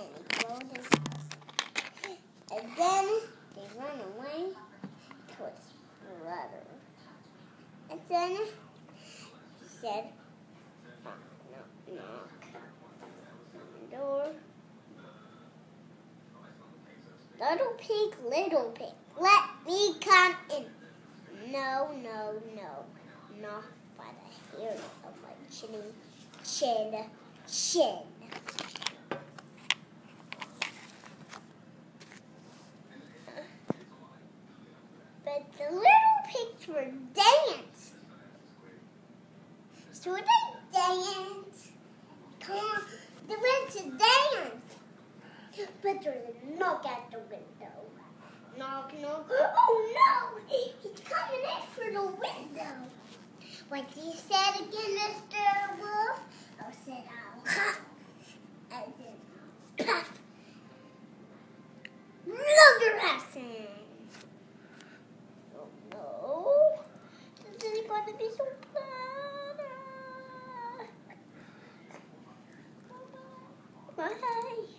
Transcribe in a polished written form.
and he closed his house. And then they ran away to his brother. And then he said, knock, knock, knock on the door. Little pig, let me come in. No, no, no, not by the hair of my chin. But the little pigs were dance. So they dance. Come on, they went to dance. But there's a knock at the window. Knock, knock. Oh no! He's coming in through the window. What he said again, Mr. Wolf? I said, I'll huff. And then puff. Another lesson. Oh no. This is going to be so bad. Bye.